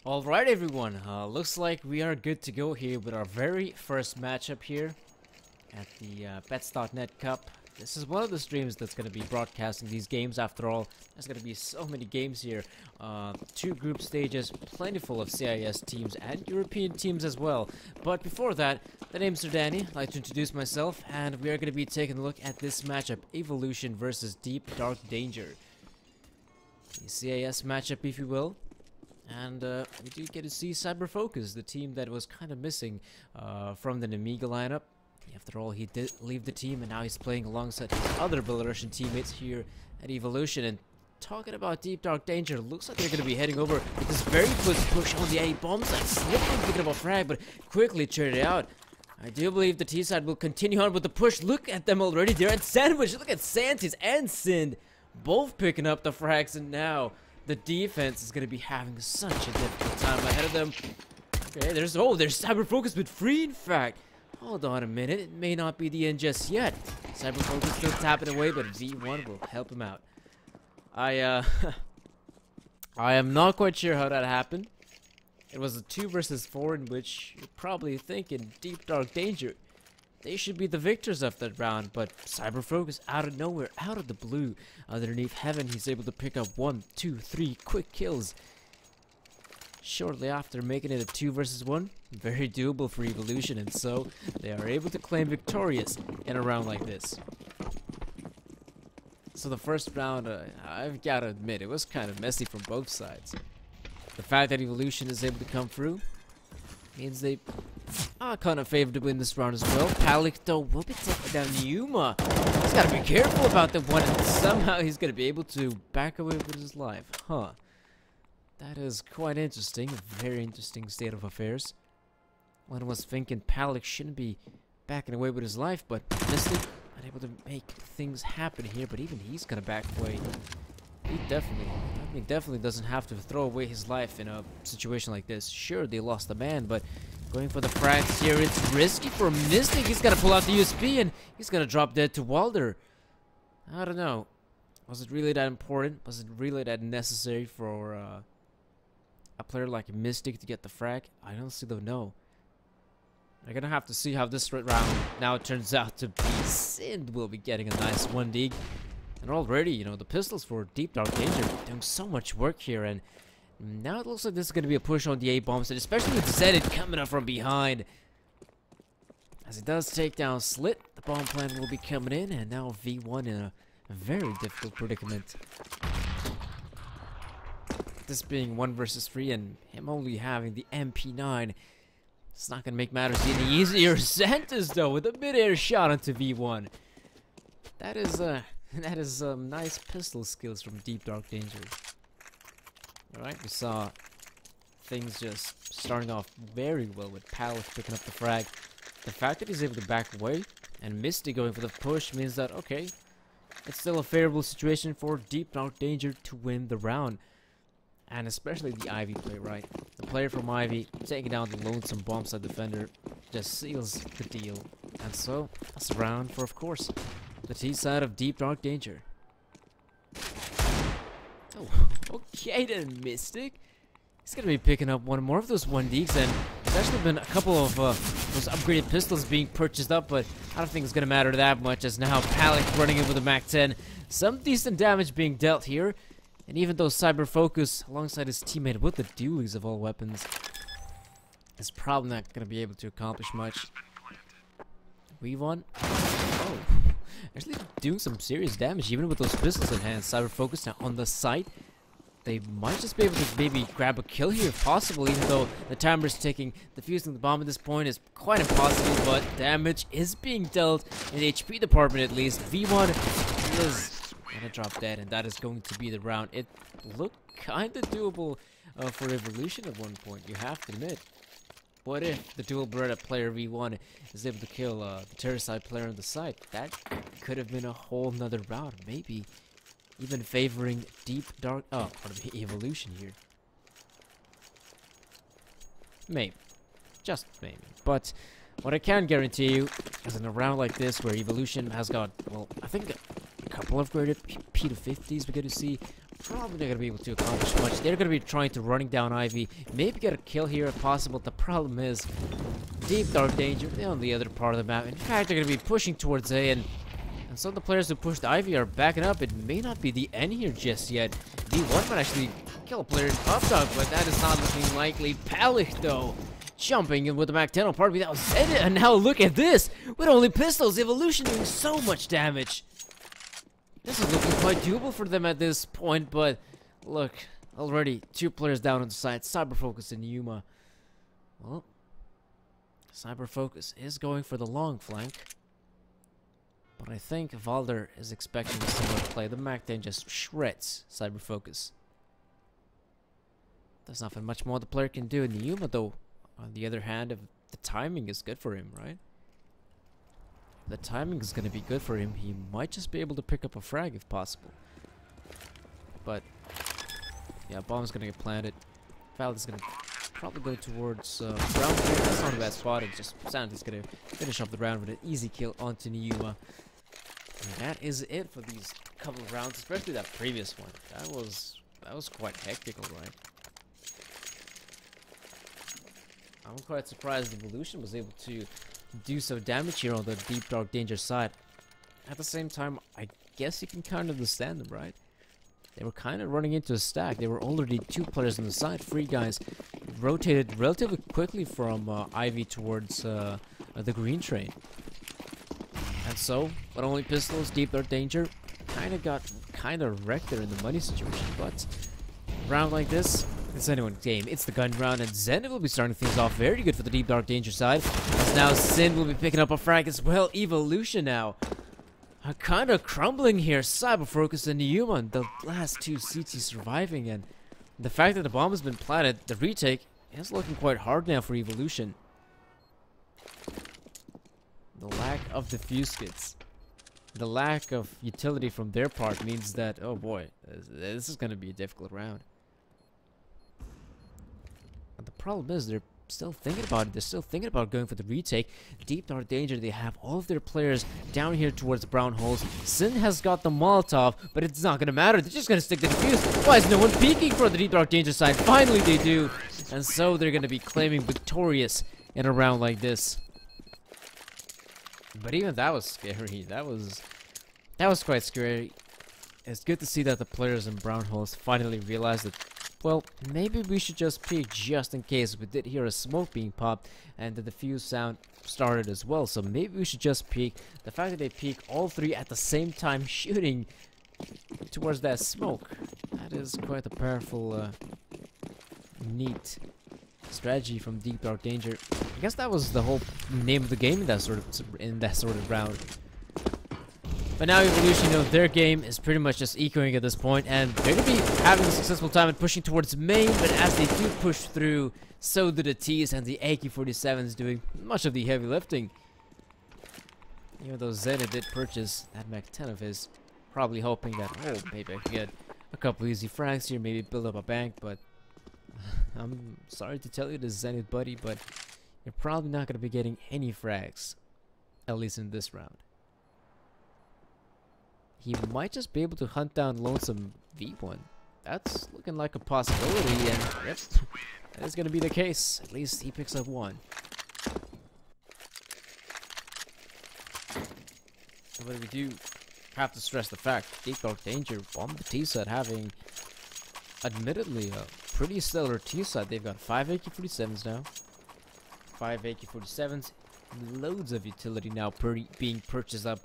Alright everyone, looks like we are good to go here with our very first matchup here at the Bets.net Cup. This is one of the streams that's going to be broadcasting these games. After all, there's going to be so many games here. 2 group stages, plentiful of CIS teams and European teams as well. But before that, the name's Sir Danny. I'd like to introduce myself, and we are going to be taking a look at this matchup, Evolution versus DeepDarkDanger. The CIS matchup, if you will. And we do get to see CyberFocus, the team that was kind of missing from the Nemiga lineup. After all, he did leave the team, and now he's playing alongside his other Belarusian teammates here at Evolution. And talking about DeepDarkDanger, looks like they're going to be heading over with this very quick push on the A bombs. That slipped in picking up a frag, but quickly turned it out. I do believe the T side will continue on with the push. Look at them already. They're at Sandwich. Look at Santis and Sind, both picking up the frags, and now the defense is going to be having such a difficult time ahead of them. Okay, there's CyberFocus with free, in fact. Hold on a minute, it may not be the end just yet. CyberFocus still tapping away, but V1 will help him out. I am not quite sure how that happened. It was a 2 versus 4 in which you're probably thinking DeepDarkDanger, they should be the victors of that round, but CyberFocus out of nowhere, out of the blue, underneath heaven, he's able to pick up 1, 2, 3 quick kills. Shortly after making it a 2 versus 1, very doable for Evolution, and so they are able to claim victorious in a round like this. So the first round, I've got to admit, it was kind of messy from both sides. The fact that Evolution is able to come through means they are kind of favored to win this round as well. Palik, though, will be taking down Yuma. He's got to be careful about the one, and somehow he's going to be able to back away with his life. Huh. That is quite interesting. A very interesting state of affairs. One was thinking Palik shouldn't be backing away with his life, but Mystic unable to make things happen here, but even he's going to back away. He definitely doesn't have to throw away his life in a situation like this. Sure, they lost the man, but going for the frags here, it's risky for Mystic. He's got to pull out the USP, and he's going to drop dead to Walder. I don't know. Was it really that important? Was it really that necessary for a player like Mystic to get the frag? I honestly don't know. I'm going to have to see how this round now turns out to be. Sind will be getting a nice 1 dig. And already, you know, the pistols for DeepDarkDanger doing so much work here, and now it looks like this is going to be a push on the A-bombs, and especially with Zenit coming up from behind. As he does take down Slit, the bomb plan will be coming in, and now V1 in a very difficult predicament. This being 1 versus 3, and him only having the MP9, it's not going to make matters any easier. Santos, though, with a mid-air shot onto V1. That is nice pistol skills from DeepDarkDanger. Alright, we saw things just starting off very well with Palace picking up the frag. The fact that he's able to back away and Misty going for the push means that, okay, it's still a favorable situation for DeepDarkDanger to win the round. And especially the Ivy play, right? The player from Ivy taking down the lonesome bombsite defender just seals the deal. And so, that's a round for, of course, the T side of DeepDarkDanger. Oh, okay then, Mystic. He's gonna be picking up one more of those 1 digs, and there's actually been a couple of those upgraded pistols being purchased up, but I don't think it's gonna matter that much, as now Palik running in with a MAC-10. Some decent damage being dealt here, and even though CyberFocus, alongside his teammate with the dualies of all weapons, is probably not gonna be able to accomplish much. We won. Oh. Actually doing some serious damage even with those pistols in hand. CyberFocus now on the site. They might just be able to maybe grab a kill here if possible, even though the timer's ticking. Defusing the bomb at this point is quite impossible, but damage is being dealt in the HP department at least. V1 is gonna drop dead, and that is going to be the round. It looked kinda doable for Evolution at one point, you have to admit. What if the dual Beretta player V1 is able to kill the Terracide player on the side? That could have been a whole nother round, maybe even favoring Evolution here. Maybe. Just maybe. But what I can guarantee you is in a round like this where Evolution has got, well, I think a couple of graded P to 50s we get to see probably not going to be able to accomplish much. They're going to be trying to running down Ivy. Maybe get a kill here if possible. The problem is DeepDarkDanger, they're on the other part of the map. In fact, they're going to be pushing towards A, and some of the players who pushed Ivy are backing up. It may not be the end here just yet. D1 might actually kill a player in Updog, but that is not looking likely. Palik, though, jumping in with the Mac 10. Pardon me, that was Zenit, and now look at this. With only pistols, Evolution doing so much damage. This is looking quite doable for them at this point, but look, already 2 players down on the side. Cyberfocus and Yuma. Well, Cyberfocus is going for the long flank. But I think Valder is expecting a similar play. The Mac 10 just shreds Cyberfocus. There's nothing much more the player can do. In the Yuma, though, on the other hand, if the timing is good for him, right? If the timing is going to be good for him, he might just be able to pick up a frag if possible. But, yeah, bomb's going to get planted. Valder's going to probably go towards round 3. That's not a bad spot. It's just Sandy's going to finish off the round with an easy kill onto Yuma. And that is it for these couple of rounds, especially that previous one. That was quite hectic, alright. I'm quite surprised Evolution was able to do so damage here on the DeepDarkDanger side. At the same time, I guess you can kind of understand them, right? They were kind of running into a stack. There were already 2 players on the side. 3 guys rotated relatively quickly from Ivy towards the green train. And so, but only pistols, DeepDarkDanger kind of wrecked there in the money situation. But round like this, it's anyone's game. It's the gun round, and Zenit will be starting things off very good for the DeepDarkDanger side. As now Sin will be picking up a frag as well. Evolution now kind of crumbling here. Cyberfocus and Yuma, the last 2 CT surviving, and the fact that the bomb has been planted, the retake is looking quite hard now for Evolution. The lack of defuse kits, the lack of utility from their part means that, oh boy, this is going to be a difficult round. And the problem is they're still thinking about it. They're still thinking about going for the retake. DeepDarkDanger, they have all of their players down here towards the brown holes. Sin has got the Molotov, but it's not going to matter. They're just going to stick the defuse. Why is no one peeking for the DeepDarkDanger side? Finally they do. And so they're going to be claiming victorious in a round like this. But even that was scary. That was quite scary. It's good to see that the players in brown holes finally realized that, well, maybe we should just peek just in case. We did hear a smoke being popped, and the defuse sound started as well, so maybe we should just peek. The fact that they peek all 3 at the same time shooting towards that smoke, that is quite a powerful, neat strategy from DeepDarkDanger. I guess that was the whole name of the game in that sort of round. But now Evolution, you know, their game is pretty much just echoing at this point, and they're going to be having a successful time and pushing towards main, but as they do push through, so do the Ts, and the AK-47s doing much of the heavy lifting. Even though Zenit did purchase that Mac 10 of his, probably hoping that, oh, maybe I can get a couple easy frags here, maybe build up a bank, but I'm sorry to tell you this, Zenit buddy, but you're probably not going to be getting any frags, at least in this round. He might just be able to hunt down Lonesome V1. That's looking like a possibility, and yep, that is going to be the case. At least he picks up 1. But we do have to stress the fact DeepDarkDanger on the T side having admittedly a pretty stellar T side. They've got 5 AK-47s now. 5 AK-47s. Loads of utility now being purchased up.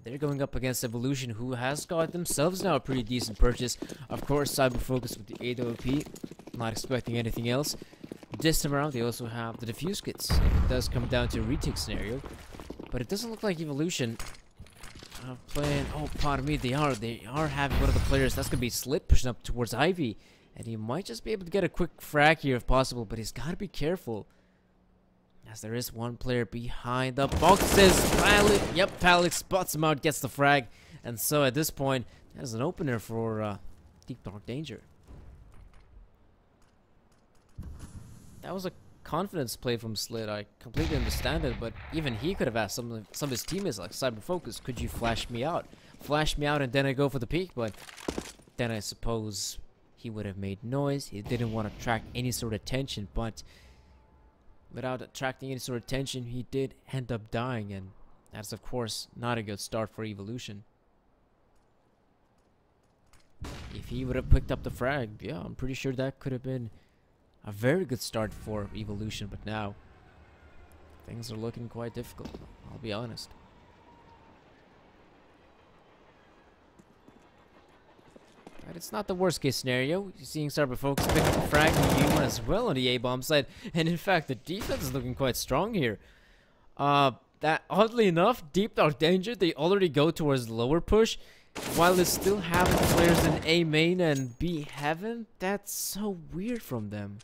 They're going up against Evolution, who has got themselves now a pretty decent purchase. Of course, Cyberfocus with the AWP. Not expecting anything else. This time around, they also have the defuse kits. It does come down to a retake scenario. But it doesn't look like Evolution are playing... Oh, pardon me, they are having one of the players. That's going to be Slit pushing up towards Ivy. And he might just be able to get a quick frag here if possible, but he's got to be careful, as there is one player behind the boxes. Palik spots him out, gets the frag. And so at this point, there's an opener for DeepDarkDanger. That was a confidence play from Slit. I completely understand it, but even he could have asked some of his teammates like Cyberfocus, could you flash me out? Flash me out and then I go for the peek, but then I suppose he would have made noise. He didn't want to attract any sort of attention, but without attracting any sort of attention, he did end up dying, and that's of course not a good start for Evolution. If he would have picked up the frag, yeah, I'm pretty sure that could have been a very good start for Evolution, but now things are looking quite difficult, I'll be honest. But it's not the worst case scenario. You're seeing Cyberfolks pick up the frag and Yuma as well on the A-bomb side, and in fact the defense is looking quite strong here. That oddly enough, DeepDarkDanger, they already go towards the lower push, while they still have players in A main and B heaven. That's so weird from them.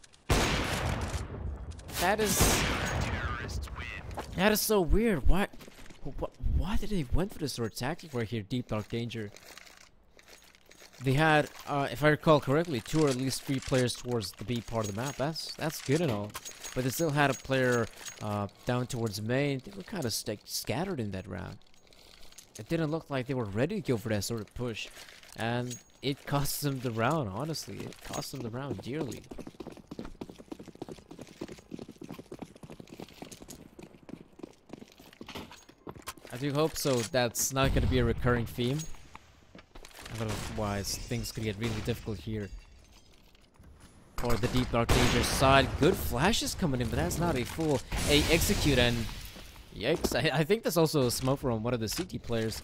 That is so weird. Why did they went for this sort of tactic right here, DeepDarkDanger? They had, if I recall correctly, 2 or at least 3 players towards the B part of the map. That's good and all, but they still had a player down towards main. They were kind of scattered in that round. It didn't look like they were ready to go for that sort of push, and it cost them the round. Honestly, it cost them the round dearly. I do hope so. That's not going to be a recurring theme. Otherwise, things could get really difficult here. For the DeepDarkDanger side, good flashes coming in, but that's not a full execute, and yikes. I think that's also a smoke from one of the CT players.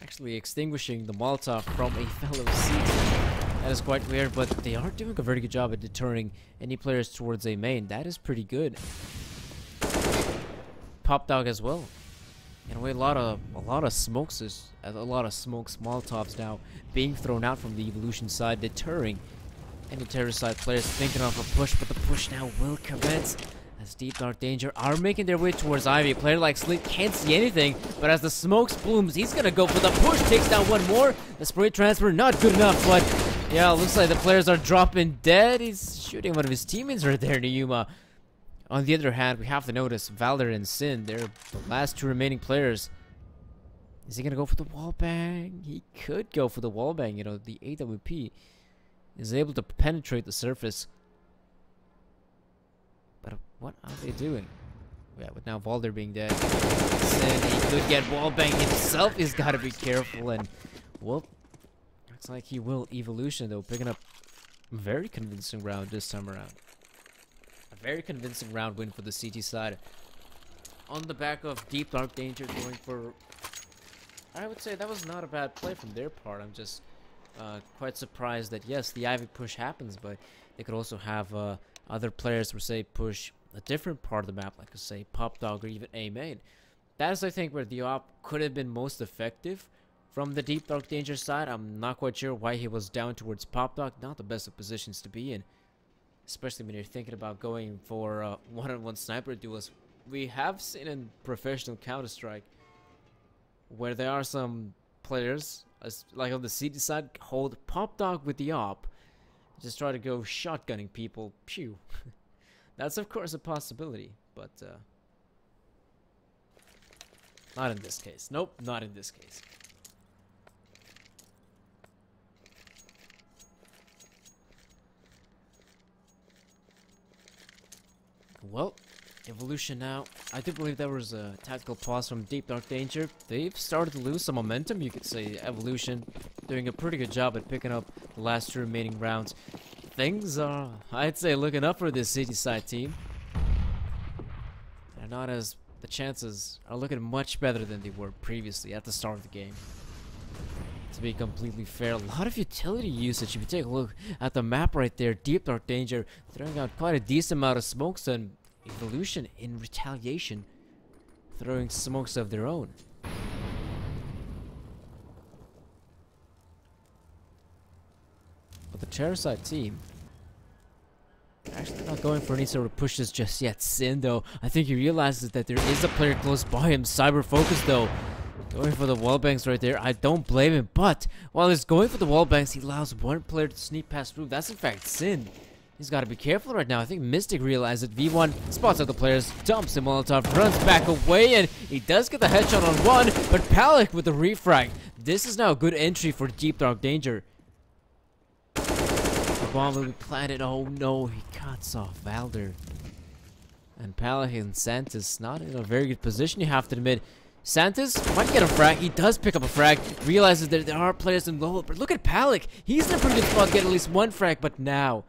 Actually extinguishing the Molotov from a fellow CT. That is quite weird, but they are doing a very good job at deterring any players towards a main. That is pretty good. Pop Dog as well. In a way, a lot of smokes, Molotovs now being thrown out from the Evolution side, deterring any terror side players thinking of a push, but the push now will commence as DeepDarkDanger are making their way towards Ivy. A player like Sleep can't see anything, but as the smokes blooms, he's gonna go for the push, takes down one more. The spray transfer not good enough, but yeah, looks like the players are dropping dead. He's shooting one of his teammates right there, Niyuma. On the other hand, we have to notice Valor and Sin, they're the last 2 remaining players. Is he gonna go for the wallbang? He could go for the wallbang. You know, the AWP is able to penetrate the surface. But what are they doing? Yeah, with now Valder being dead, Sin, he could get wallbang himself. He's gotta be careful, and well, looks like he will Evolution though, picking up a very convincing round this time around. Very convincing round win for the CT side. On the back of DeepDarkDanger going for... I would say that was not a bad play from their part. I'm just quite surprised that, yes, the Ivy push happens, but they could also have other players who say push a different part of the map, like say Pop Dog or even A main. That is, I think, where the op could have been most effective from the DeepDarkDanger side. I'm not quite sure why he was down towards Pop Dog. Not the best of positions to be in, especially when you're thinking about going for one-on-one sniper duels. We have seen in professional Counter-Strike where there are some players, like on the CT side, hold Pop Dog with the op, just try to go shotgunning people. Pew. That's of course a possibility, but not in this case. Nope, not in this case. Well, Evolution now. I do believe there was a tactical pause from DeepDarkDanger. They've started to lose some momentum, you could say. Evolution doing a pretty good job at picking up the last 2 remaining rounds. Things are, I'd say, looking up for this City side team. They're not as... the chances are looking much better than they were previously at the start of the game. To be completely fair, a lot of utility usage. If you take a look at the map right there, DeepDarkDanger throwing out quite a decent amount of smokes, and Evolution in retaliation throwing smokes of their own. But the terror side team actually not going for any sort of pushes just yet. Sin though, I think he realizes that there is a player close by him. Cyber focus though, going for the wallbangs right there. I don't blame him, but while he's going for the wallbangs, he allows one player to sneak past through. That's in fact Sin. He's got to be careful right now. I think Mystic realized it. V1 spots out the players, dumps the Molotov, runs back away, and he does get the headshot on one, but Palik with the refrag. This is now a good entry for DeepDarkDanger. The bomb will be planted. Oh no, he cuts off Valder. And Palahin Santis not in a very good position, you have to admit. Santis might get a frag. He does pick up a frag. Realizes that there are players in low. But look at Palik. He's in a pretty good spot to get at least one frag. But now,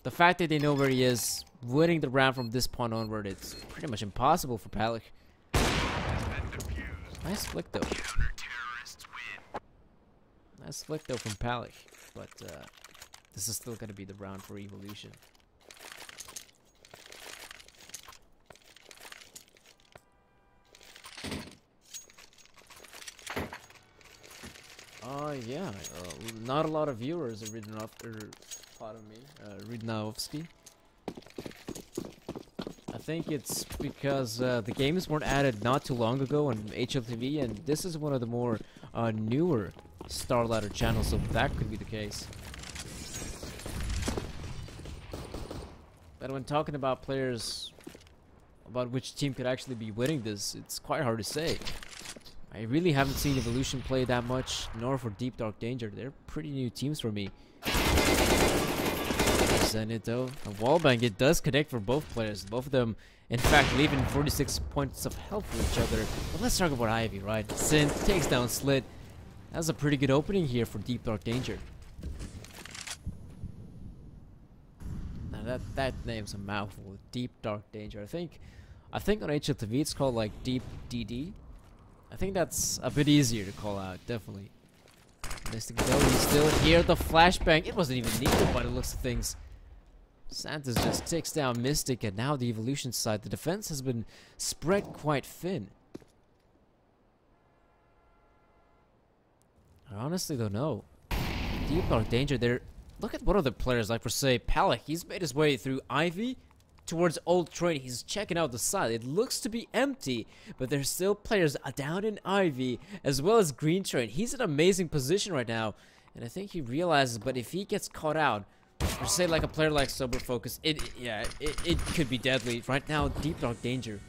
the fact that they know where he is, winning the round from this point onward, it's pretty much impossible for Palik. Nice flick though. Nice flick though from Palik. But this is still going to be the round for Evolution. Yeah, not a lot of viewers are reading off, pardon me, Ridnaovsky. I think it's because the games weren't added not too long ago on HLTV, and this is one of the more newer Star Ladder channels, so that could be the case. But when talking about players, about which team could actually be winning this, it's quite hard to say. I really haven't seen Evolution play that much, nor for DeepDarkDanger. They're pretty new teams for me. Zenit though, a wallbang, it does connect for both players. Both of them, in fact, leaving 46 points of health for each other. But let's talk about Ivy, right? Sin takes down Slit. That's a pretty good opening here for DeepDarkDanger. Now that name's a mouthful. DeepDarkDanger. I think on HLTV it's called like DeepDD. I think that's a bit easier to call out, definitely. Mystic though, he's still here. The flashbang, it wasn't even needed by the looks of things. Santos just takes down Mystic, and now the Evolution side, the defense has been spread quite thin. I honestly don't know. DeepDarkDanger, there. Look at one of the players, like for say Palik. He's made his way through Ivy towards Old Train. He's checking out the side. It looks to be empty, but there's still players down in Ivy as well as Green Train. He's in an amazing position right now, and I think he realizes, but if he gets caught out, or say like a player like Sober Focus, it could be deadly. Right now, DeepDarkDanger,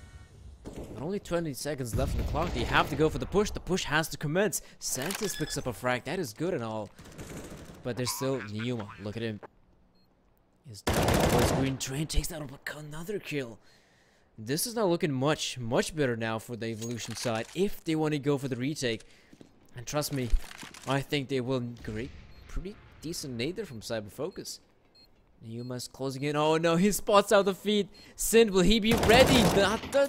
with only 20 seconds left in the clock, you have to go for the push. The push has to commence. Santos picks up a frag. That is good and all, but there's still Niuma. Look at him. His Green Train takes down another kill. This is now looking much better now for the Evolution side if they want to go for the retake. And trust me, I think they will. Great, pretty decent nader from Cyber Focus. Niuma's closing in. Oh no, he spots out the feed. Sin, will he be ready?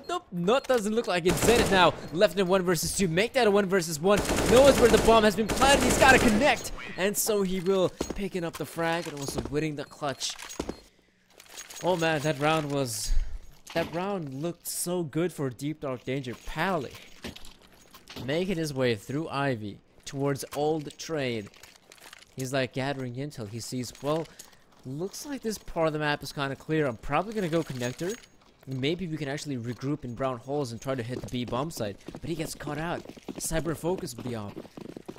Nope, doesn't look like it. Zenit now left in 1 versus 2. Make that a 1 versus 1. Knows where the bomb has been planted. He's got to connect. And so he will, picking up the frag and also winning the clutch. Oh man, that round looked so good for DeepDarkDanger. Pally making his way through Ivy towards Old Train. He's like gathering intel. He sees, well, looks like this part of the map is kind of clear. I'm probably going to go connector. Maybe we can actually regroup in brown holes and try to hit the B bomb site. But he gets caught out. Cyber Focus with the op.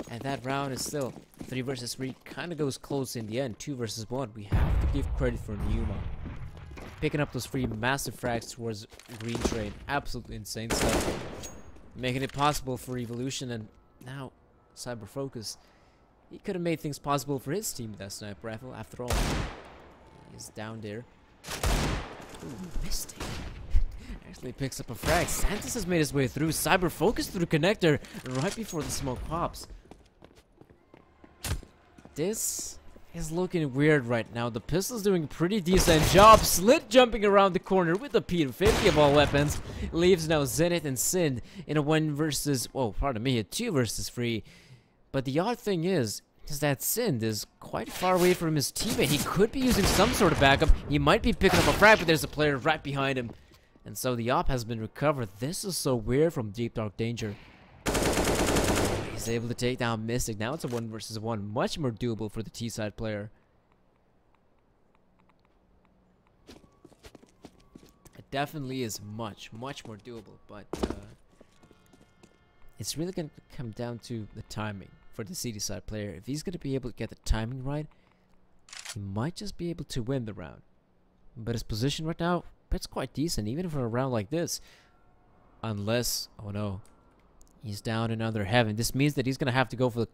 And that round is still 3 versus 3. Kind of goes close in the end. 2 versus 1. We have to give credit for Niuma picking up those 3 massive frags towards Green Train. Absolutely insane stuff. Making it possible for Evolution, and now Cyber Focus. He could have made things possible for his team with that sniper rifle, after all. He's down there. Ooh, Mystic. Actually picks up a frag. Santos has made his way through. Cyber Focus through the connector right before the smoke pops. This is looking weird right now. The pistol's doing a pretty decent job. Slit jumping around the corner with the P250 of all weapons. Leaves now Zenit and Sin in a 1 versus, oh, pardon me, a 2 versus 3. But the odd thing is that Sin is quite far away from his teammate. He could be using some sort of backup. He might be picking up a frag, but there's a player right behind him. And so the op has been recovered. This is so weird from DeepDarkDanger. He's able to take down Mystic. Now it's a 1 versus 1. Much more doable for the T-side player. It definitely is much more doable. But it's really going to come down to the timing for the CD side player. If he's going to be able to get the timing right, he might just be able to win the round. But his position right now, it's quite decent, even for a round like this. Unless, oh no, He's down in under heaven. This means that he's gonna have to go for the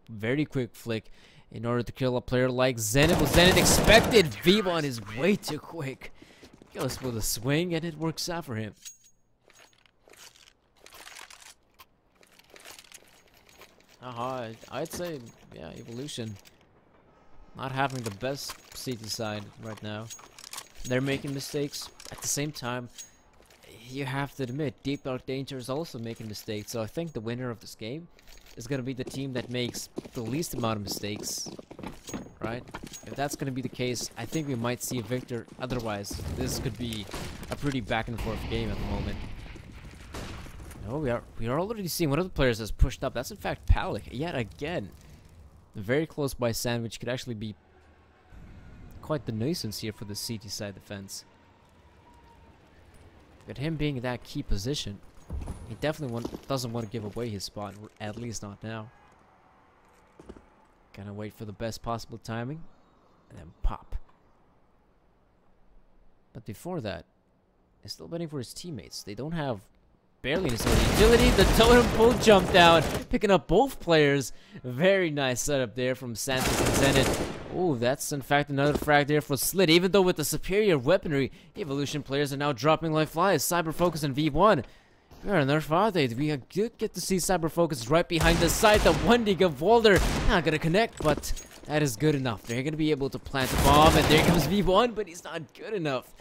very quick flick in order to kill a player like Zenit. But Zenit expected. V1 is way too quick. Goes for the swing and it works out for him. I'd say, yeah, Evolution not having the best CT side right now. They're making mistakes. At the same time, you have to admit, DeepDarkDanger is also making mistakes. So I think the winner of this game is going to be the team that makes the least amount of mistakes, right? If that's going to be the case, I think we might see a victor. Otherwise, this could be a pretty back and forth game at the moment. No, we are already seeing one of the players has pushed up. That's in fact Palik yet again. Very close by sandwich could actually be quite the nuisance here for the CT side defense. But him being in that key position, he definitely doesn't want to give away his spot, at least not now. Gotta wait for the best possible timing, and then pop. But before that, he's still waiting for his teammates. They don't have barely any sort of utility. The totem pole jump down, picking up both players. Very nice setup there from Santos and Zenit. Oh, that's in fact another frag there for Slit. Even though with the superior weaponry, Evolution players are now dropping like flies. Cyber Focus and V1. Where on earth are they? We get to see Cyber Focus right behind the side. The 1D of Walder not gonna connect, but that is good enough. They're gonna be able to plant a bomb, and there comes V1, but he's not good enough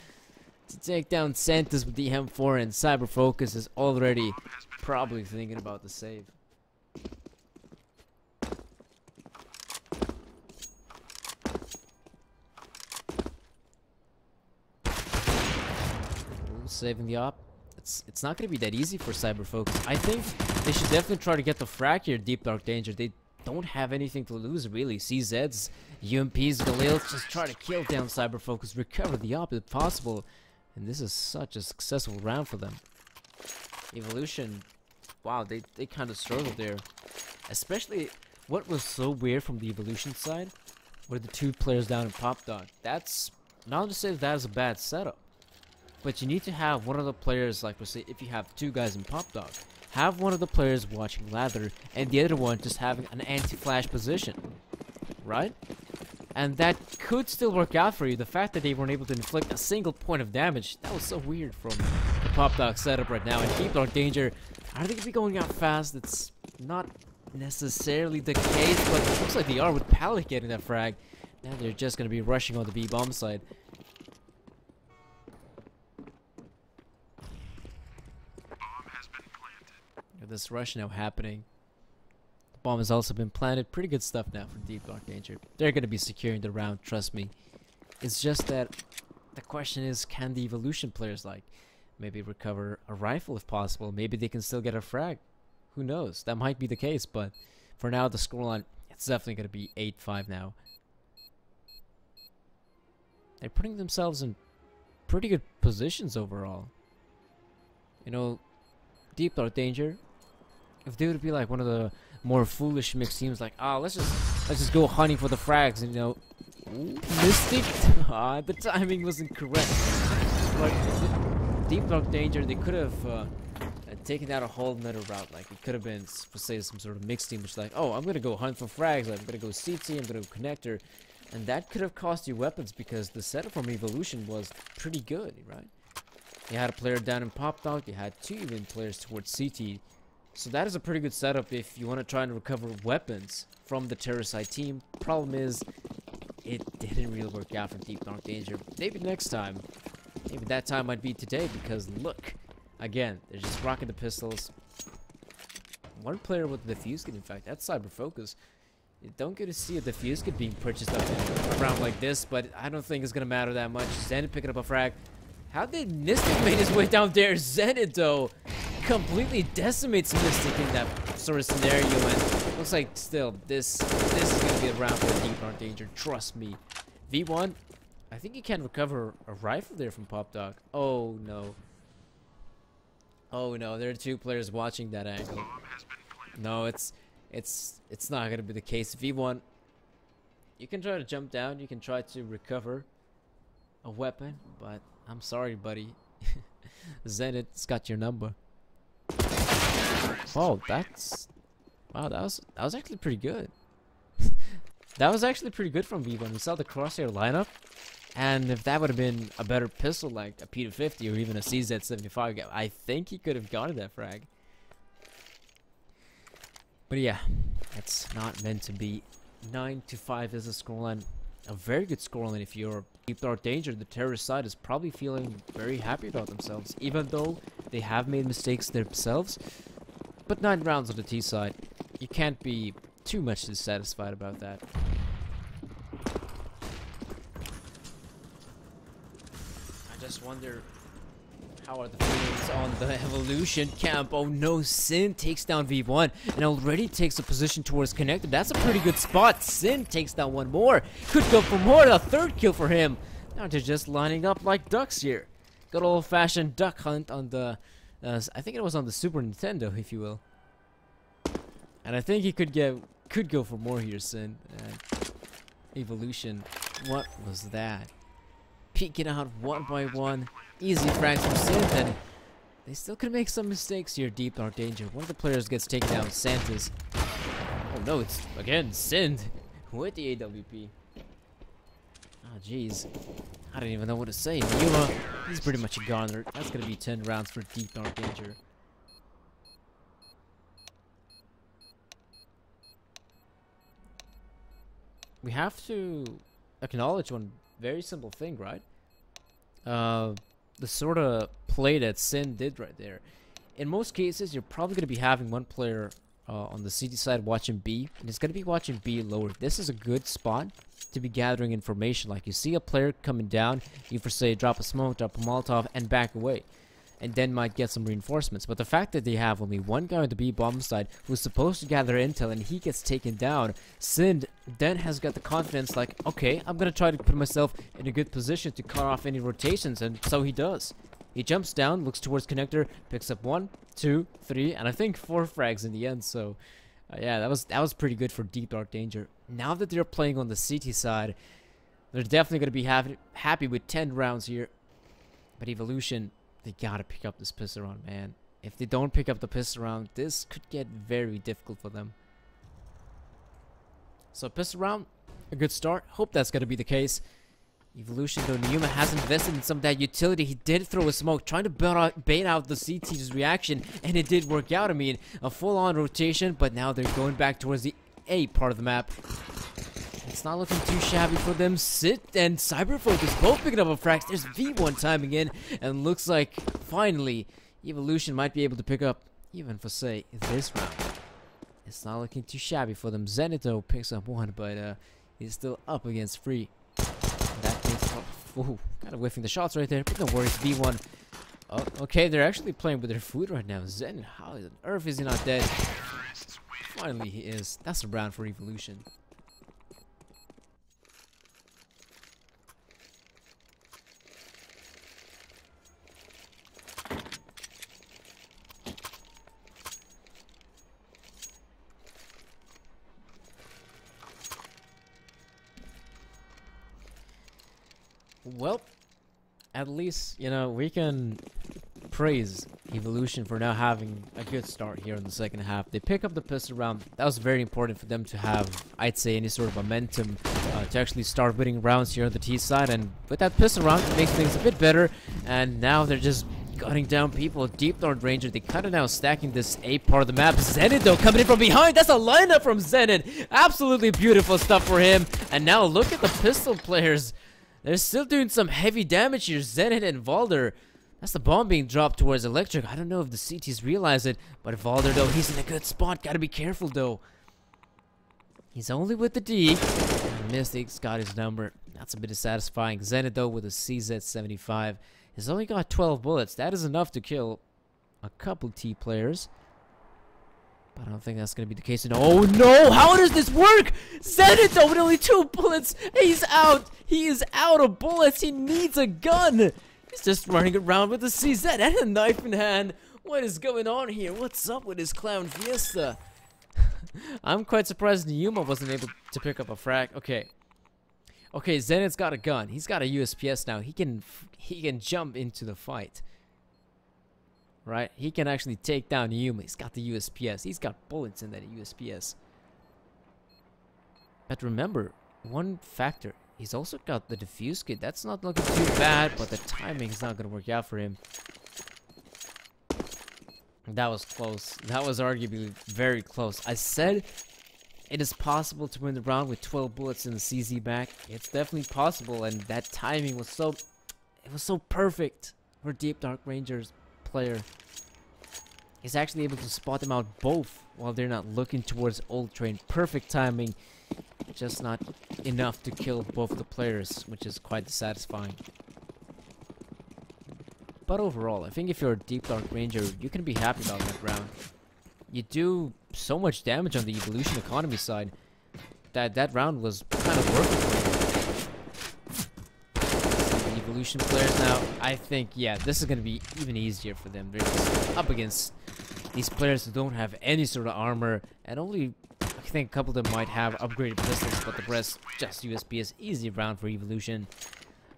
to take down Santos with the M4, and Cyber Focus is already probably thinking about the save. Saving the op. It's not going to be that easy for Cyber Focus. I think they should definitely try to get the frag here, DeepDarkDanger. They don't have anything to lose, really. CZs, UMPs, Galil just try to kill down Cyber Focus, recover the op if possible. And this is such a successful round for them. Evolution, wow, they kind of struggled there. Especially, what was so weird from the Evolution side were the two players down in Pop Dog. That's, not to say that is a bad setup, but you need to have one of the players, like let's say if you have two guys in Pop Dog, have one of the players watching ladder and the other one just having an anti-flash position, right? And that could still work out for you. The fact that they weren't able to inflict a single point of damage, that was so weird from the Pop Dog setup right now. And DeepDarkDanger, are they going to be going out fast? It's not necessarily the case, but it looks like they are with Palik getting that frag. Now they're just going to be rushing on the B-bomb side. This rush now happening. The bomb has also been planted. Pretty good stuff now for DeepDarkDanger. They're going to be securing the round, trust me. It's just that the question is, can the Evolution players like maybe recover a rifle if possible? Maybe they can still get a frag. Who knows? That might be the case, but for now the scoreline, it's definitely going to be 8-5 now. They're putting themselves in pretty good positions overall. You know, DeepDarkDanger, if they would be like one of the more foolish mixed teams, like, let's just go hunting for the frags, and you know, Mystic, the timing wasn't correct. But DeepDarkDanger, they could have taken out a whole nother route. Like it could have been, for say, some sort of mixed team, which is like, oh, I'm gonna go hunt for frags, I'm gonna go CT, I'm gonna go connector, and that could have cost you weapons because the setup from Evolution was pretty good, right? You had a player down in Pop Dog, you had two even players towards CT. So that is a pretty good setup if you want to try and recover weapons from the terrorist side team. Problem is, it didn't really work out for DeepDarkDanger. Maybe next time. Maybe that time might be today, because look, again, they're just rocking the pistols. One player with the defuse kit, in fact, that's Cyber Focus. You don't get to see a defuse kit being purchased up in a round like this, but I don't think it's going to matter that much. Zenit picking up a frag. How did Mystic make his way down there? Zenit, though, completely decimates Mystic in that sort of scenario, and looks like still this is going to be a round for DeepDarkDanger. Trust me. V1, I think he can recover a rifle there from Pop Dog. Oh no. Oh no, there are two players watching that angle. No, it's not going to be the case. V1, you can try to jump down, you can try to recover a weapon, but I'm sorry, buddy. Zenit's got your number. Oh, wow, that was actually pretty good. That was actually pretty good from V1. We saw the crosshair lineup, and if that would have been a better pistol like a P250 or even a CZ75, I think he could have gotten that frag. But yeah, it's not meant to be. 9-5 is a scoreline. A very good scoreline if you're DeepDarkDanger. The terrorist side is probably feeling very happy about themselves, even though they have made mistakes themselves. But 9 rounds on the T side, you can't be too much dissatisfied about that. I just wonder, how are the feelings on the Evolution camp? Oh no, Sin takes down V1 and already takes a position towards Connected. That's a pretty good spot. Sin takes down one more. Could go for more. A third kill for him. Now they're just lining up like ducks here. Good old-fashioned duck hunt on the, I think it was on the Super Nintendo, if you will. And I think he could go for more here, Sin. Evolution. What was that? Peeking out one by one. Easy frags from Sin, and they still can make some mistakes here. DeepDarkDanger. One of the players gets taken down. Santa's. Oh no, it's again Sin with the AWP. Oh jeez, I don't even know what to say. Yuma, he's pretty much a goner. That's gonna be 10 rounds for DeepDarkDanger. We have to acknowledge one very simple thing, right? The sort of play that Sin did right there. In most cases, you're probably going to be having one player on the CT side watching B, and it's going to be watching B lower. This is a good spot to be gathering information. Like, you see a player coming down, you for say drop a smoke, drop a Molotov, and back away, and then might get some reinforcements. But the fact that they have only one guy on the B bomb side who's supposed to gather intel and he gets taken down, Sin then has got the confidence like, okay, I'm gonna try to put myself in a good position to cut off any rotations, and so he does. He jumps down, looks towards Connector, picks up 1, 2, 3, and I think 4 frags in the end. So yeah, that was pretty good for DeepDarkDanger. Now that they're playing on the CT side, they're definitely gonna be happy with 10 rounds here. But Evolution, they gotta pick up this pistol round, man. If they don't pick up the pistol round, this could get very difficult for them. So pistol round, a good start. Hope that's gonna be the case. Evolution, though, Numa has invested in some of that utility. He did throw a smoke, trying to bait out the CT's reaction, and it did work out. I mean, a full-on rotation, but now they're going back towards the A part of the map. It's not looking too shabby for them. Sit and Cyberfocus both picking up a frags. There's V1 timing in, and looks like finally Evolution might be able to pick up even for say this round. It's not looking too shabby for them. Zenito picks up 1, but he's still up against Free. That makes kind of whiffing the shots right there, but no worries. V1. Oh, okay, they're actually playing with their food right now. Zen, how on earth is he not dead? Finally, he is. That's a round for Evolution. Well, at least, you know, we can praise Evolution for now having a good start here in the second half. They pick up the pistol round. That was very important for them to have, I'd say, any sort of momentum to actually start winning rounds here on the T side. And with that pistol round, it makes things a bit better. And now they're just gunning down people. DeepDarkDanger, they kind of now stacking this A part of the map. Zenit, though, coming in from behind. That's a lineup from Zenit. Absolutely beautiful stuff for him. And now look at the pistol players. They're still doing some heavy damage here. Zenit and Valder. That's the bomb being dropped towards Electric. I don't know if the CTs realize it, but Valder, though, he's in a good spot. Gotta be careful, though. He's only with the D. And Mystic's got his number. That's a bit dissatisfying. Zenit, though, with a CZ75. He's only got 12 bullets. That is enough to kill a couple T players. But I don't think that's going to be the case. Oh no! How does this work? Zenit, though, with only 2 bullets. He's out. He is out of bullets. He needs a gun. He's just running around with a CZ and a knife in hand. What is going on here? What's up with this Clown Fiesta? I'm quite surprised Yuma wasn't able to pick up a frag. Okay. Okay, Zenit's got a gun. He's got a USPS now. He can jump into the fight. right? He can actually take down Yuma. He's got the USPS. He's got bullets in that USPS. But remember, one factor, he's also got the defuse kit. That's not looking too bad, but the timing is not going to work out for him. That was close. That was arguably very close. I said it is possible to win the round with 12 bullets in the CZ back. It's definitely possible, and that timing was so... It was so perfect for DeepDarkDanger's player. He's actually able to spot them out both while they're not looking towards Old Train. Perfect timing. Just not enough to kill both the players, which is quite satisfying. But overall, I think if you're a DeepDarkDanger, you can be happy about that round. You do so much damage on the evolution economy side that that round was kind of worth it. The evolution players now, I think, yeah, this is going to be even easier for them. They're just up against these players who don't have any sort of armor, and only, I think a couple of them might have upgraded pistols, but the rest just USPS. Easy round for evolution.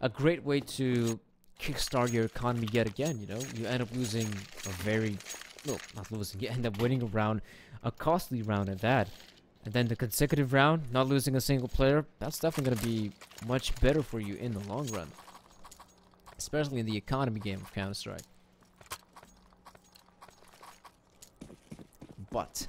A great way to kickstart your economy yet again, you know? You end up losing a very... Well, not losing, you end up winning a round, a costly round at that. And then the consecutive round, not losing a single player, that's definitely going to be much better for you in the long run. Especially in the economy game of Counter-Strike. But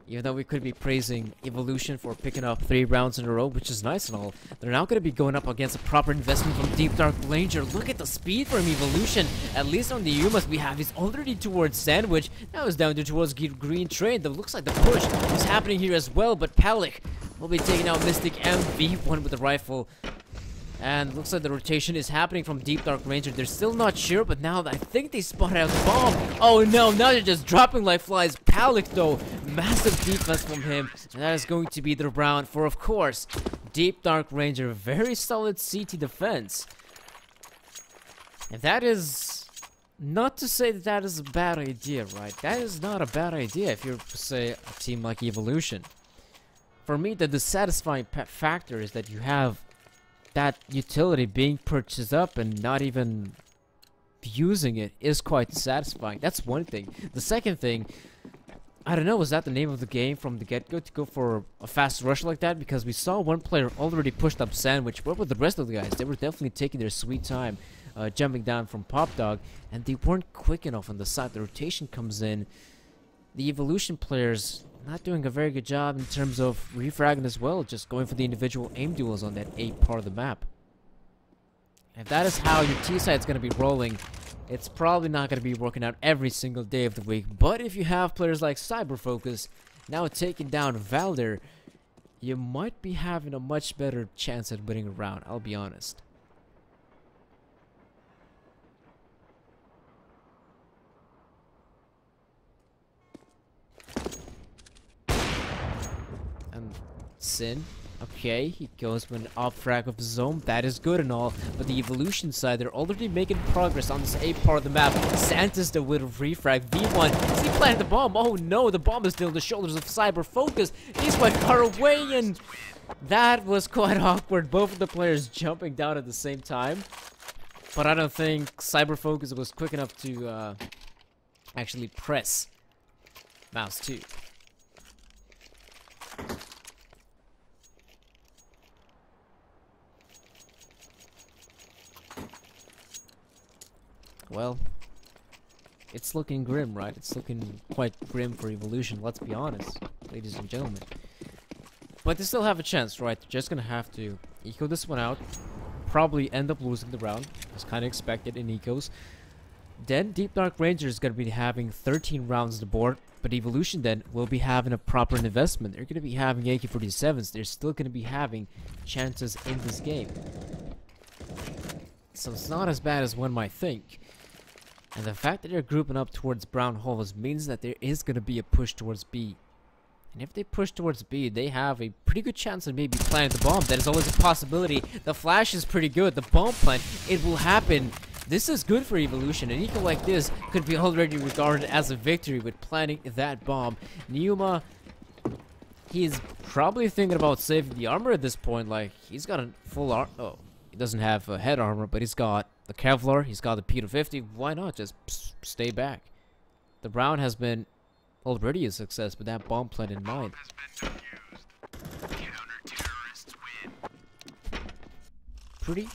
even though we could be praising Evolution for picking up 3 rounds in a row, which is nice and all, they're now going to be going up against a proper investment from DeepDarkDanger. Look at the speed from Evolution. At least on the Yumas we have, he's already towards Sandwich. Now he's down towards Green Train. That looks like the push is happening here as well, but Palik will be taking out Mystic MV1 with the rifle. And looks like the rotation is happening from DeepDarkDanger. They're still not sure, but now I think they spotted out the bomb. Oh no, now they're just dropping like flies. Palik though, massive defense from him. And that is going to be the round for, of course, DeepDarkDanger. Very solid CT defense. And that is not to say that that is a bad idea, right? That is not a bad idea if you're, say, a team like Evolution. For me, the dissatisfying factor is that you have that utility being purchased up and not even using it is quite satisfying. That's one thing. The second thing, I don't know, was that the name of the game from the get-go to go for a fast rush like that? Because we saw one player already pushed up Sandwich. What were the rest of the guys? They were definitely taking their sweet time, jumping down from Pop Dog, and they weren't quick enough on the side. The rotation comes in. The Evolution players not doing a very good job in terms of refragging as well, just going for the individual aim duels on that A part of the map. If that is how your T-side is going to be rolling, it's probably not going to be working out every single day of the week. But if you have players like Cyberfocus now taking down Valder, you might be having a much better chance at winning a round, I'll be honest. Sin, okay, he goes with an off frag of his own. That is good and all, but the Evolution side, they're already making progress on this A part of the map. Santa's the with a refrag. V1, is he planting the bomb? Oh no, the bomb is still on the shoulders of Cyberfocus. He's quite far away, and that was quite awkward. Both of the players jumping down at the same time, but I don't think Cyberfocus was quick enough to actually press mouse 2. Well, it's looking grim, right? It's looking quite grim for Evolution, let's be honest, ladies and gentlemen. But they still have a chance, right? They're just gonna have to eco this one out, probably end up losing the round, as kind of expected in ecos. Then DeepDarkDanger is gonna be having 13 rounds on the board, but Evolution then will be having a proper investment. They're gonna be having AK-47s. They're still gonna be having chances in this game. So it's not as bad as one might think. And the fact that they're grouping up towards brown holes means that there is going to be a push towards B. And if they push towards B, they have a pretty good chance of maybe planting the bomb. That is always a possibility. The flash is pretty good. The bomb plant, it will happen. This is good for Evolution. An eco like this could be already regarded as a victory with planting that bomb. Neuma, he's probably thinking about saving the armor at this point. Like, he's got a full armor. Oh, He doesn't have head armor, but he's got the Kevlar, he's got the P250. Why not just stay back? The round has been already a success with that bomb plant in mind. Pretty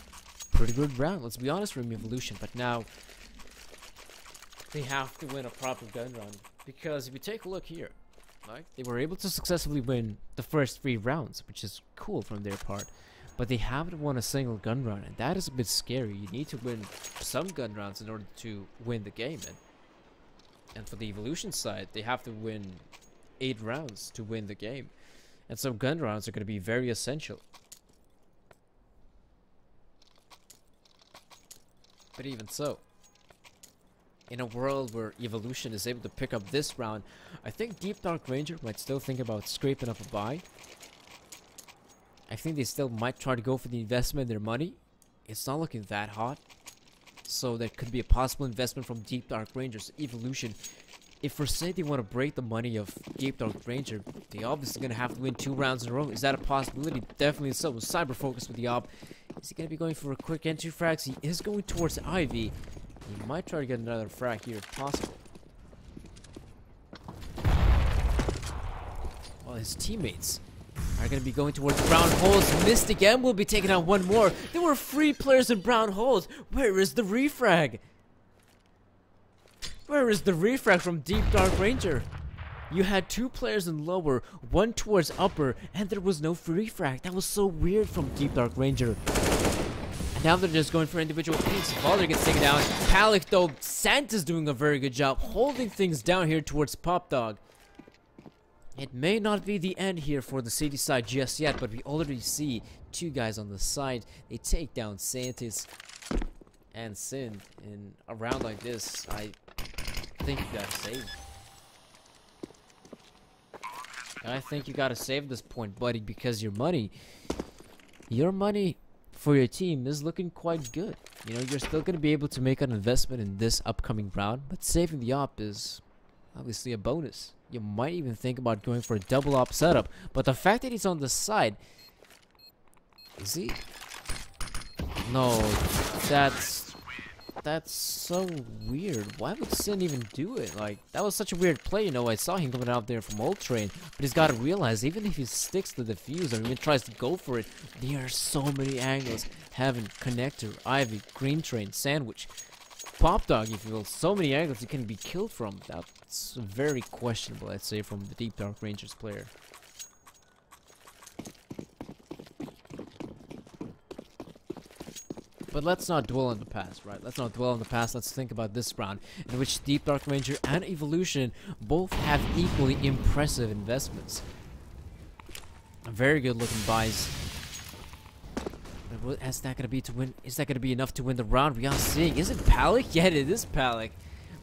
good round, let's be honest, from Evolution. But now they have to win a proper gun run, because if you take a look here, like, they were able to successfully win the first 3 rounds, which is cool from their part, but they haven't won a single gun run, and that is a bit scary. You need to win some gun rounds in order to win the game, and for the Evolution side, they have to win 8 rounds to win the game, and some gun rounds are going to be very essential. But even so, in a world where Evolution is able to pick up this round, I think DeepDarkDanger might still think about scraping up a buy. I think they still might try to go for the investment in their money. It's not looking that hot, so there could be a possible investment from DeepDarkDanger's Evolution. If for say they want to break the money of DeepDarkDanger, they obviously going to have to win 2 rounds in a row. Is that a possibility? Definitely so. Cyber focus with the op. Is he going to be going for a quick entry frags? He is going towards Ivy. He might try to get another frag here if possible. Well, his teammates are going to be going towards brown holes. Mystic M will be taking out one more. There were 3 players in brown holes. Where is the refrag? Where is the refrag from DeepDarkDanger? You had 2 players in lower, 1 towards upper, and there was no refrag. That was so weird from DeepDarkDanger. Now they're just going for individual peaks. Valder gets taken down. Palik, though, Santa's doing a very good job holding things down here towards Pop Dog. It may not be the end here for the city side just yet, but we already see 2 guys on the side. They take down Santis and Sin. In a round like this, I think you gotta save. I think you gotta save this point, buddy, because your money for your team is looking quite good. You know, you're still gonna be able to make an investment in this upcoming round, but saving the op is obviously a bonus. You might even think about going for a double op setup, but the fact that he's on the side, is he? No, that's so weird. Why would Sin even do it? Like, that was such a weird play, you know. I saw him coming out there from Old Train, but he's got to realize, even if he sticks to the defuse or even tries to go for it, there are so many angles. Having Connector, Ivy, Green Train, Sandwich, Pop Dog, if you will, so many angles you can be killed from. That's very questionable, I'd say, from the DeepDarkDanger's player. But let's not dwell on the past, right? Let's not dwell on the past. Let's think about this round, in which DeepDarkDanger and Evolution both have equally impressive investments. Very good looking buys. But what is that gonna be to win? Is that gonna be enough to win the round? We are seeing. Is it Palik? Yeah, it is Palik.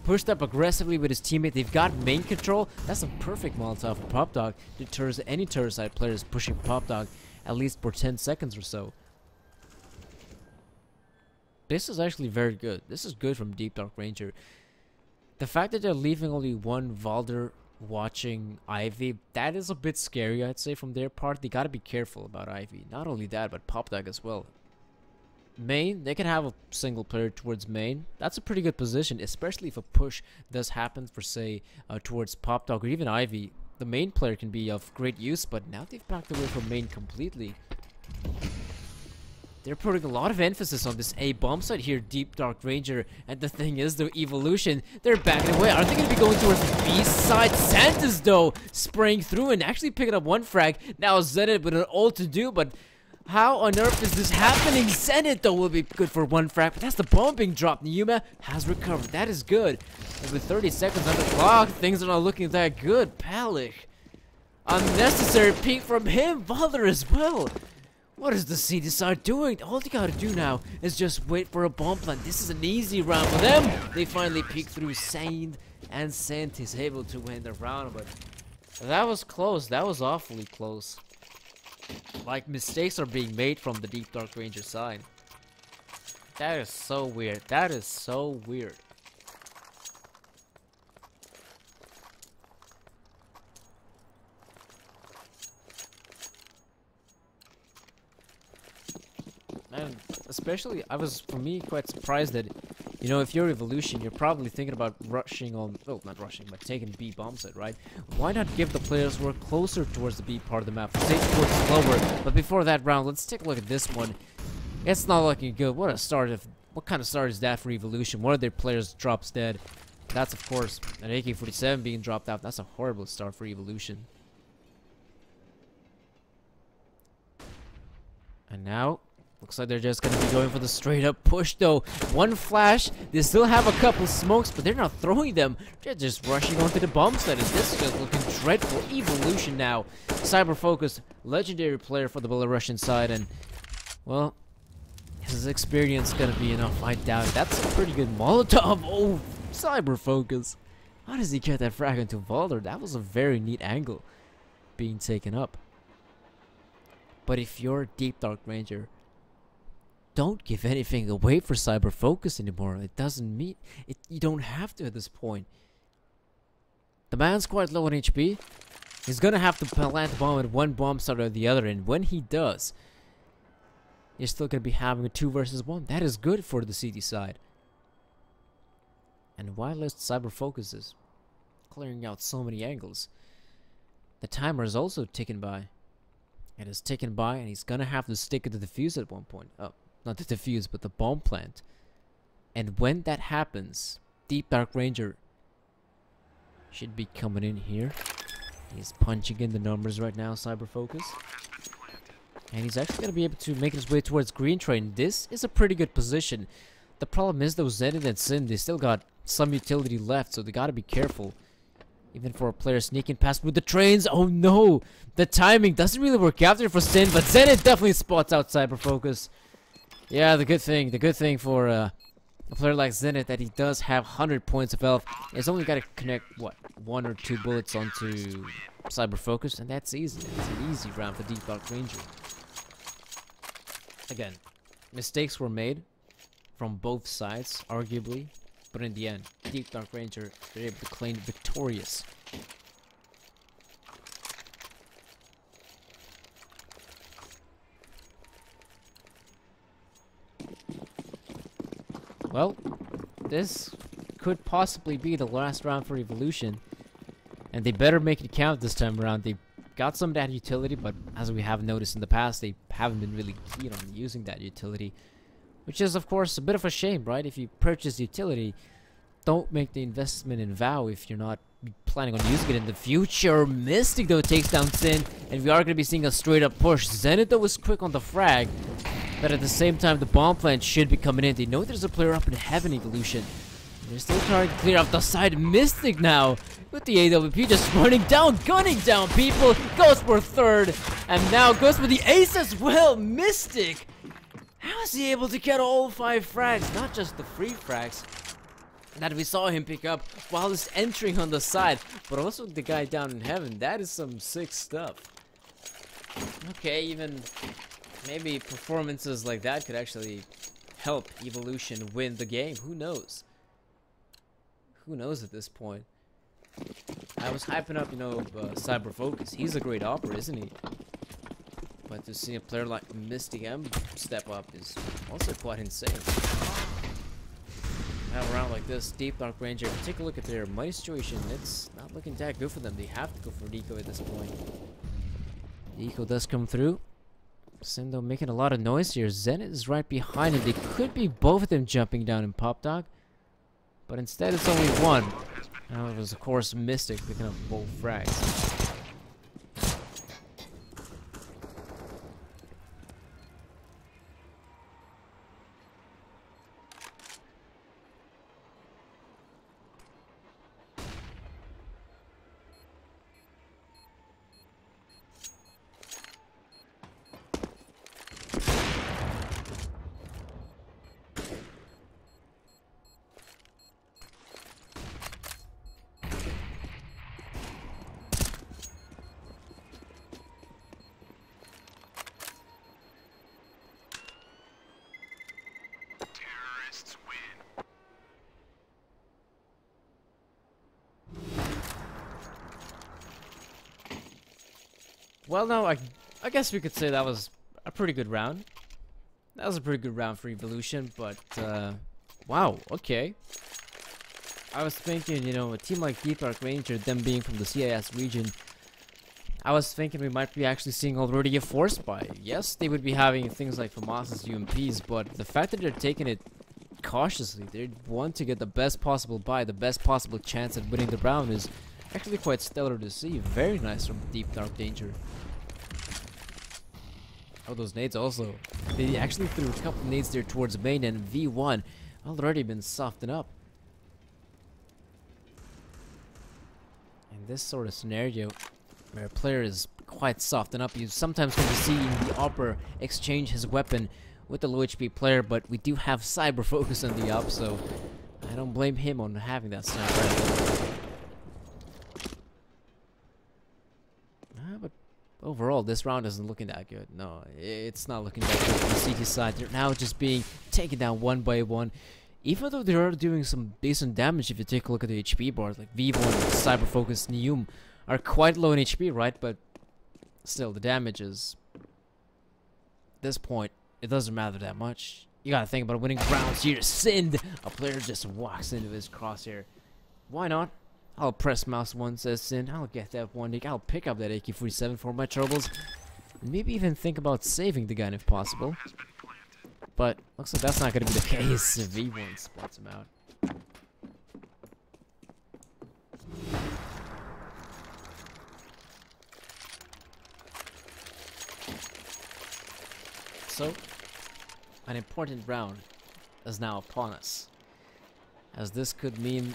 Pushed up aggressively with his teammate. They've got main control. That's a perfect Molotov for Pop Dog. Deters any turret side players pushing Pop Dog at least for 10 seconds or so. This is actually very good. This is good from DeepDarkDanger. The fact that they're leaving only one Valder watching Ivy, that is a bit scary, I'd say, from their part. They gotta be careful about Ivy. Not only that, but Pop Dog as well. Main, they can have a single player towards main. That's a pretty good position, especially if a push does happen for, say, towards Pop Dog or even Ivy. The main player can be of great use, but now they've backed away from main completely. They're putting a lot of emphasis on this A bomb site here, DeepDarkDanger, and the thing is, the Evolution, they're backing away. Are they going to be going towards the B side? Santa's, though, spraying through and actually picking up one frag. Now Zenit with an ult to do, but how on earth is this happening? Zenit, though, will be good for one frag, but that's the bomb being dropped. Nyuma has recovered. That is good. And with 30 seconds on the clock, things are not looking that good. Palik. Unnecessary peek from him. Valder as well. What is the CD side doing? All they gotta do now is just wait for a bomb plant. This is an easy round for them. They finally peek through Saint, and Sant is able to win the round, but that was close. That was awfully close. Like, mistakes are being made from the DeepDarkDanger side. That is so weird. That is so weird. And especially, for me, quite surprised that, you know, if you're Evolution, you're probably thinking about rushing on, well, not rushing, but taking B bomb site, right? Why not give the players who are closer towards the B part of the map, take towards slower? But before that round, let's take a look at this one. It's not looking good. What a start. What kind of start is that for Evolution? One of their players drops dead. That's, of course, an AK-47 being dropped out. That's a horrible start for Evolution. And now, looks like they're just going to be going for the straight-up push, though. One flash. They still have a couple smokes, but they're not throwing them. They're just rushing onto the bomb site. And this is just looking dreadful. Evolution now. Cyber Focus, legendary player for the Belarusian side. And, well, his experience going to be enough. I doubt it. That's a pretty good Molotov. Oh, Cyber Focus. How does he get that frag into Valder? That was a very neat angle being taken up. But if you're DeepDarkDanger, don't give anything away for Cyber Focus anymore. It doesn't mean it. You don't have to at this point. The man's quite low on HP. He's gonna have to plant the bomb at one bomb site or the other, and when he does, you're still gonna be having a 2 versus 1. That is good for the CD side. And whilst Cyber Focus is clearing out so many angles, the timer is also ticking by. It is ticking by, and he's gonna have to stick to the defuse at one point. Oh, not the defuse, but the bomb plant. And when that happens, DeepDarkDanger should be coming in here. He's punching in the numbers right now, Cyber Focus. And he's actually gonna be able to make his way towards green train. This is a pretty good position. The problem is, though, Zenith and Sin, they still got some utility left, so they gotta be careful. Even for a player sneaking past with the trains. Oh no! The timing doesn't really work out there for Sin, but Zenith definitely spots out Cyber Focus. Yeah, the good thing for a player like Zenith that he does have 100 points of health. He's only got to connect, what, 1 or 2 bullets onto Cyber Focus, and that's easy. It's an easy round for DeepDarkDanger. Again, mistakes were made from both sides, arguably. But in the end, DeepDarkDanger were able to claim victorious. Well, this could possibly be the last round for Evolution. And they better make it count this time around. They got some of that utility, but as we have noticed in the past, they haven't been really keen on using that utility. Which is, of course, a bit of a shame, right? If you purchase utility, don't make the investment in VOW if you're not planning on using it in the future. Mystic, though, takes down Sin, and we are going to be seeing a straight-up push. Zenith, though, was quick on the frag, but at the same time, the bomb plant should be coming in. They know there's a player up in Heaven, Evolution. They're still trying to clear off the side. Mystic now, with the AWP just running down, gunning down people. Goes for third, and now goes for the ace as well. Mystic! How is he able to get all 5 frags? Not just the free frags that we saw him pick up while he's entering on the side, but also the guy down in Heaven. That is some sick stuff. Okay, even maybe performances like that could actually help Evolution win the game. Who knows? Who knows at this point? I was hyping up, you know, Cyber Focus. He's a great opera, isn't he? But to see a player like Mystic M step up is also quite insane. Now, around like this, DeepDarkDanger, take a look at their money situation. It's not looking that good for them. They have to go for Deco at this point. Deco does come through. Sindo making a lot of noise here. Zenith is right behind him. They could be both of them jumping down in Pop Dog, but instead it's only one. Now it was, of course, Mystic picking up both frags. Well, no, I guess we could say that was a pretty good round. That was a pretty good round for Evolution, but wow, okay. I was thinking, you know, a team like DeepDarkDanger, them being from the CIS region, I was thinking we might be actually seeing already a force buy. Yes, they would be having things like FAMAS's UMPs, but the fact that they're taking it cautiously, they want to get the best possible buy, the best possible chance at winning the round is actually quite stellar to see. Very nice from DeepDarkDanger. Oh, those nades also. They actually threw a couple nades there towards main, and V1 already been softened up. In this sort of scenario, where a player is quite softened up, you sometimes can be seeing the upper exchange his weapon with the low HP player, but we do have cyber focus on the up, so I don't blame him on having that sniper. But overall, this round isn't looking that good. No, it's not looking that good on the CT side. They're now just being taken down one by one. Even though they are doing some decent damage, if you take a look at the HP bars, like V1, Cyber Focus, Neum are quite low in HP, right? But still, the damage is, at this point, it doesn't matter that much. You gotta think about winning rounds here. Sind! A player just walks into his crosshair. Why not? I'll press mouse one, says Sind. I'll get that one nick. I'll pick up that AK-47 for my troubles. And maybe even think about saving the gun if possible. But looks like that's not gonna be the case. V1 spots him out. So, an important round is now upon us, as this could mean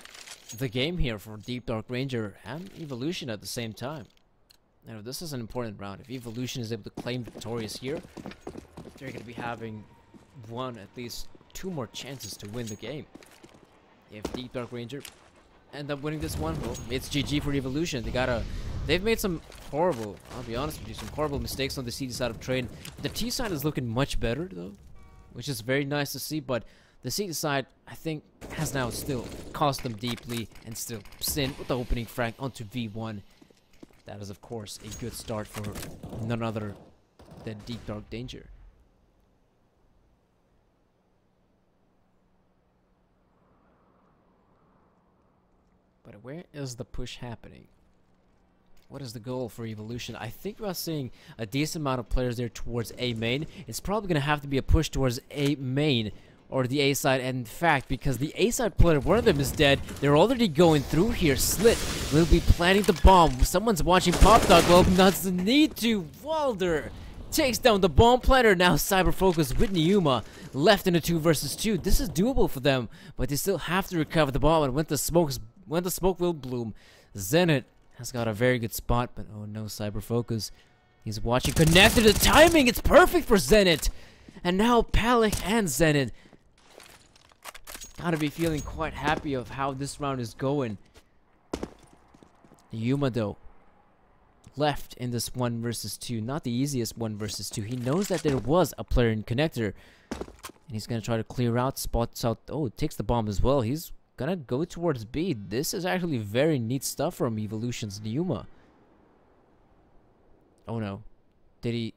the game here for DeepDarkDanger and Evolution at the same time. Now, this is an important round. If Evolution is able to claim victorious here, they're going to be having at least two more chances to win the game. If DeepDarkDanger end up winning this one, well, it's GG for Evolution. They've made some horrible, I'll be honest with you, some horrible mistakes on the CD side of train. The T side is looking much better though, which is very nice to see, but the CD side, I think, has now still cost them deeply, and still Sin with the opening frag onto V1. That is, of course, a good start for none other than DeepDarkDanger. But where is the push happening? What is the goal for Evolution? I think we are seeing a decent amount of players there towards A main. It's probably going to have to be a push towards A main or the A side. And in fact, because the A side player, one of them is dead, they're already going through here. Slit will be planting the bomb. Someone's watching Pop Dog. Well, that's the need to. Walder takes down the bomb planter. Now Cyber Focus with Neuma left in a 2 versus 2. This is doable for them, but they still have to recover the bomb. And when the smoke will bloom, Zenit has got a very good spot, but oh no, Cyber Focus. He's watching connected. The timing, it's perfect for Zenit. And now Palik and Zenit gotta be feeling quite happy of how this round is going. Yuma though, left in this 1 versus 2. Not the easiest 1 versus 2. He knows that there was a player in connector, and he's gonna try to clear out, spots out. Oh, takes the bomb as well. He's gonna go towards B. This is actually very neat stuff from Evolution's Neuma. Oh no. Did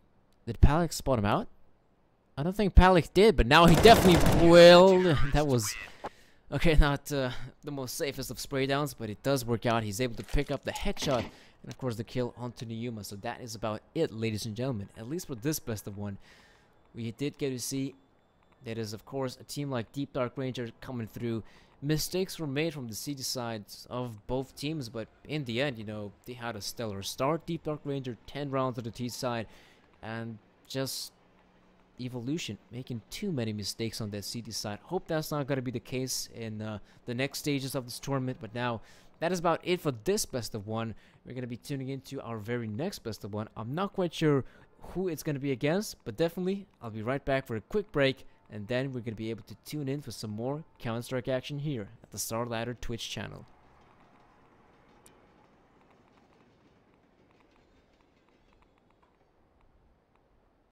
Palik spot him out? I don't think Palik did, but now he definitely will. That was, okay, not the most safest of spray downs, but it does work out. He's able to pick up the headshot and of course the kill onto Neuma. So that is about it, ladies and gentlemen. At least for this best of one, we did get to see that is, of course, a team like DeepDarkDanger coming through. Mistakes were made from the CT sides of both teams, but in the end, you know, they had a stellar start. DeepDarkDanger 10 rounds on the T side, and just Evolution making too many mistakes on that CT side. Hope that's not going to be the case in the next stages of this tournament. But now, that is about it for this best of one. We're going to be tuning into our very next best of one. I'm not quite sure who it's going to be against, but definitely I'll be right back for a quick break. And then we're going to be able to tune in for some more Counter-Strike action here at the Star Ladder Twitch channel.